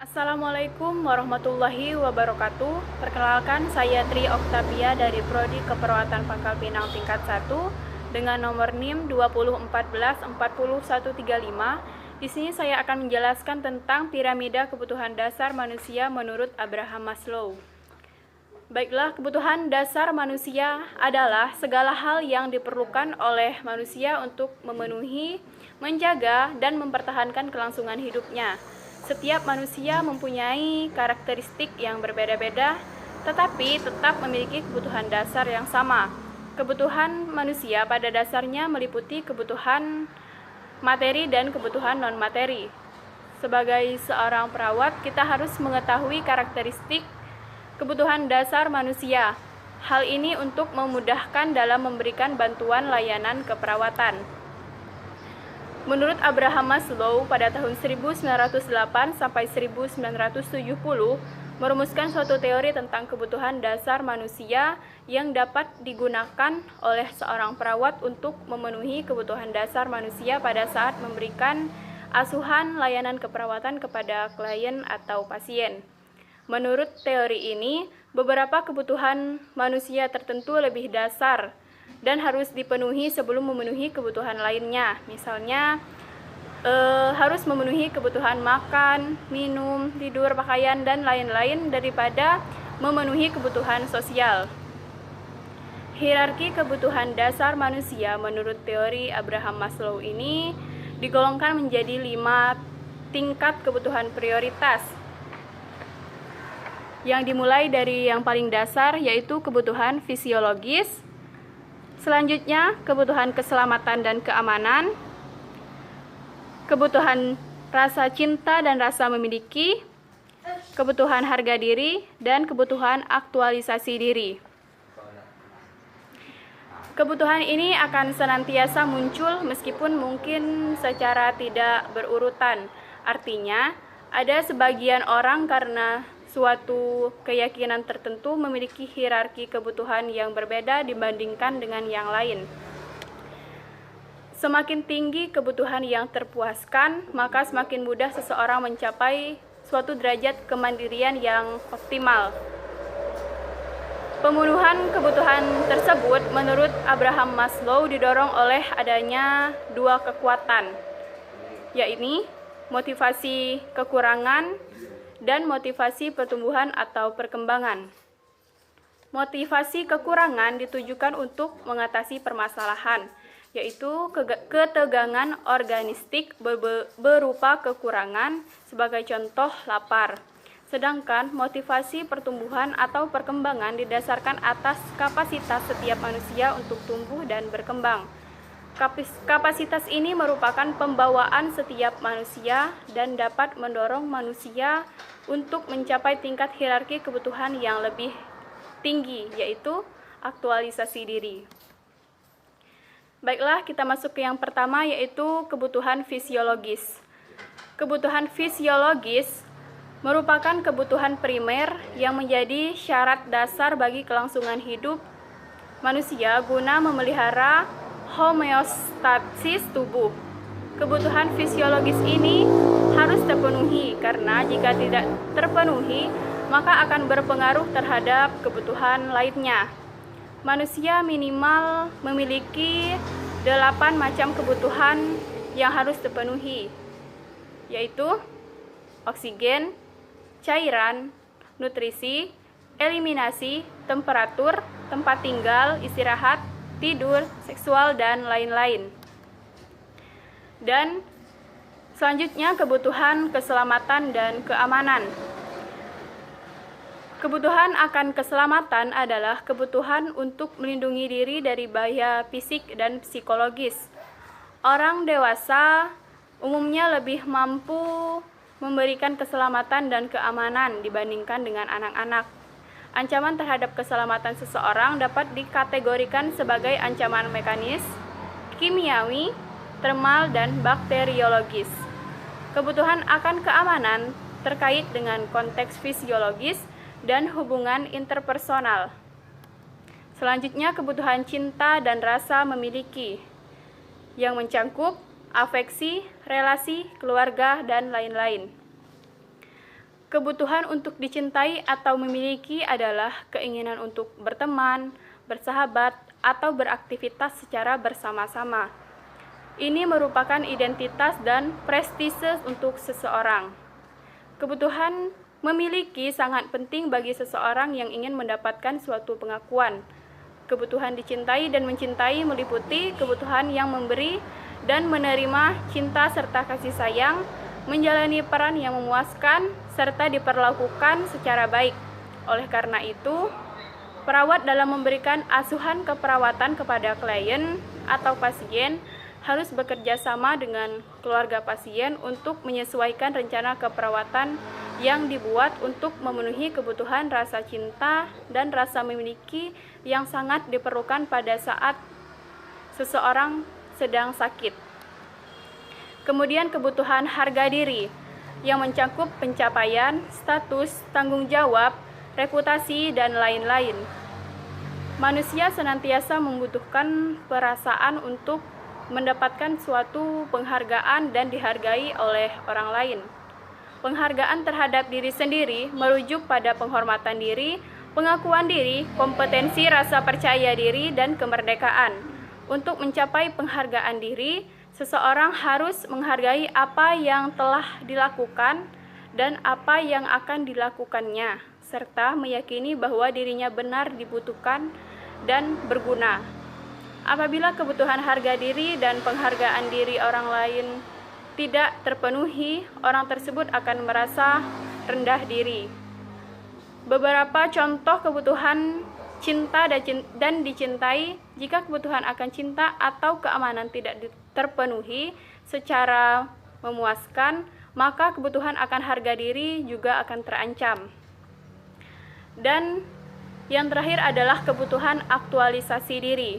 Assalamualaikum warahmatullahi wabarakatuh. Perkenalkan, saya Tri Oktavia dari Prodi Keperawatan Pangkal Pinang tingkat 1 dengan nomor NIM 2014-40135. Di sini saya akan menjelaskan tentang piramida kebutuhan dasar manusia menurut Abraham Maslow. Baiklah, kebutuhan dasar manusia adalah segala hal yang diperlukan oleh manusia untuk memenuhi, menjaga, dan mempertahankan kelangsungan hidupnya. Setiap manusia mempunyai karakteristik yang berbeda-beda, tetapi tetap memiliki kebutuhan dasar yang sama. Kebutuhan manusia pada dasarnya meliputi kebutuhan materi dan kebutuhan non-materi. Sebagai seorang perawat, kita harus mengetahui karakteristik kebutuhan dasar manusia. Hal ini untuk memudahkan dalam memberikan bantuan layanan keperawatan. Menurut Abraham Maslow, pada tahun 1908 sampai 1970 merumuskan suatu teori tentang kebutuhan dasar manusia yang dapat digunakan oleh seorang perawat untuk memenuhi kebutuhan dasar manusia pada saat memberikan asuhan layanan keperawatan kepada klien atau pasien. Menurut teori ini, beberapa kebutuhan manusia tertentu lebih dasar dan harus dipenuhi sebelum memenuhi kebutuhan lainnya. Misalnya, harus memenuhi kebutuhan makan, minum, tidur, pakaian, dan lain-lain daripada memenuhi kebutuhan sosial. Hierarki kebutuhan dasar manusia menurut teori Abraham Maslow ini digolongkan menjadi 5 tingkat kebutuhan prioritas, yang dimulai dari yang paling dasar, yaitu kebutuhan fisiologis. Selanjutnya, kebutuhan keselamatan dan keamanan, kebutuhan rasa cinta dan rasa memiliki, kebutuhan harga diri, dan kebutuhan aktualisasi diri. Kebutuhan ini akan senantiasa muncul meskipun mungkin secara tidak berurutan. Artinya, ada sebagian orang karena suatu keyakinan tertentu memiliki hierarki kebutuhan yang berbeda dibandingkan dengan yang lain. Semakin tinggi kebutuhan yang terpuaskan, maka semakin mudah seseorang mencapai suatu derajat kemandirian yang optimal. Pemenuhan kebutuhan tersebut menurut Abraham Maslow didorong oleh adanya 2 kekuatan, yaitu motivasi kekurangan dan motivasi pertumbuhan atau perkembangan. Motivasi kekurangan ditujukan untuk mengatasi permasalahan, yaitu ketegangan organistik berupa kekurangan, sebagai contoh lapar. Sedangkan motivasi pertumbuhan atau perkembangan didasarkan atas kapasitas setiap manusia untuk tumbuh dan berkembang. Kapasitas ini merupakan pembawaan setiap manusia dan dapat mendorong manusia untuk mencapai tingkat hierarki kebutuhan yang lebih tinggi, yaitu aktualisasi diri. Baiklah, kita masuk ke yang pertama, yaitu kebutuhan fisiologis. Kebutuhan fisiologis merupakan kebutuhan primer yang menjadi syarat dasar bagi kelangsungan hidup manusia guna memelihara homeostasis tubuh. Kebutuhan fisiologis ini harus terpenuhi karena jika tidak terpenuhi, maka akan berpengaruh terhadap kebutuhan lainnya. Manusia minimal memiliki 8 macam kebutuhan yang harus terpenuhi, yaitu oksigen, cairan, nutrisi, eliminasi, temperatur, tempat tinggal, istirahat, tidur, seksual, dan lain-lain. Dan selanjutnya, kebutuhan keselamatan dan keamanan. Kebutuhan akan keselamatan adalah kebutuhan untuk melindungi diri dari bahaya fisik dan psikologis. Orang dewasa umumnya lebih mampu memberikan keselamatan dan keamanan dibandingkan dengan anak-anak. Ancaman terhadap keselamatan seseorang dapat dikategorikan sebagai ancaman mekanis, kimiawi, termal, dan bakteriologis. Kebutuhan akan keamanan terkait dengan konteks fisiologis dan hubungan interpersonal. Selanjutnya, kebutuhan cinta dan rasa memiliki, yang mencangkup afeksi, relasi, keluarga, dan lain-lain. Kebutuhan untuk dicintai atau memiliki adalah keinginan untuk berteman, bersahabat, atau beraktivitas secara bersama-sama. Ini merupakan identitas dan prestise untuk seseorang. Kebutuhan memiliki sangat penting bagi seseorang yang ingin mendapatkan suatu pengakuan. Kebutuhan dicintai dan mencintai meliputi kebutuhan yang memberi dan menerima cinta serta kasih sayang, menjalani peran yang memuaskan, serta diperlakukan secara baik. Oleh karena itu, perawat dalam memberikan asuhan keperawatan kepada klien atau pasien harus bekerja sama dengan keluarga pasien untuk menyesuaikan rencana keperawatan yang dibuat untuk memenuhi kebutuhan rasa cinta dan rasa memiliki yang sangat diperlukan pada saat seseorang sedang sakit. Kemudian kebutuhan harga diri yang mencakup pencapaian, status, tanggung jawab, reputasi, dan lain-lain. Manusia senantiasa membutuhkan perasaan untuk mendapatkan suatu penghargaan dan dihargai oleh orang lain. Penghargaan terhadap diri sendiri merujuk pada penghormatan diri, pengakuan diri, kompetensi, rasa percaya diri, dan kemerdekaan. Untuk mencapai penghargaan diri, seseorang harus menghargai apa yang telah dilakukan dan apa yang akan dilakukannya, serta meyakini bahwa dirinya benar dibutuhkan dan berguna. Apabila kebutuhan harga diri dan penghargaan diri orang lain tidak terpenuhi, orang tersebut akan merasa rendah diri. Beberapa contoh kebutuhan cinta dan dicintai. Jika kebutuhan akan cinta atau keamanan tidak terpenuhi secara memuaskan, maka kebutuhan akan harga diri juga akan terancam. Dan yang terakhir adalah kebutuhan aktualisasi diri,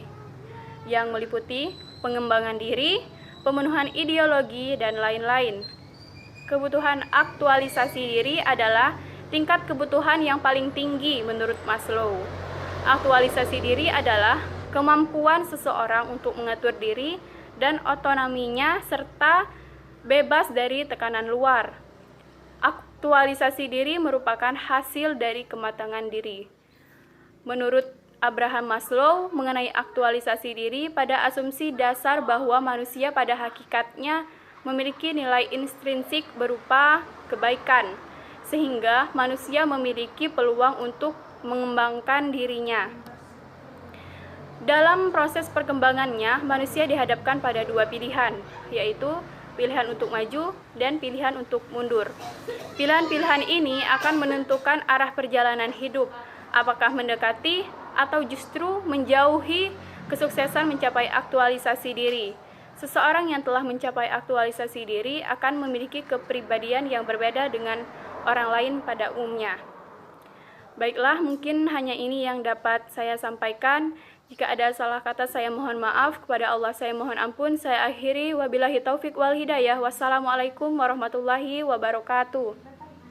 yang meliputi pengembangan diri, pemenuhan ideologi, dan lain-lain. Kebutuhan aktualisasi diri adalah tingkat kebutuhan yang paling tinggi menurut Maslow. Aktualisasi diri adalah kemampuan seseorang untuk mengatur diri dan otonominya serta bebas dari tekanan luar. Aktualisasi diri merupakan hasil dari kematangan diri. Menurut Abraham Maslow, mengenai aktualisasi diri pada asumsi dasar bahwa manusia pada hakikatnya memiliki nilai intrinsik berupa kebaikan, sehingga manusia memiliki peluang untuk mengembangkan dirinya. Dalam proses perkembangannya, manusia dihadapkan pada dua pilihan, yaitu pilihan untuk maju dan pilihan untuk mundur. Pilihan-pilihan ini akan menentukan arah perjalanan hidup, apakah mendekati atau justru menjauhi kesuksesan mencapai aktualisasi diri. Seseorang yang telah mencapai aktualisasi diri akan memiliki kepribadian yang berbeda dengan orang lain pada umumnya. Baiklah, mungkin hanya ini yang dapat saya sampaikan. Jika ada salah kata, saya mohon maaf. Kepada Allah saya mohon ampun. Saya akhiri, wabillahi taufik wal hidayah. Wassalamualaikum warahmatullahi wabarakatuh.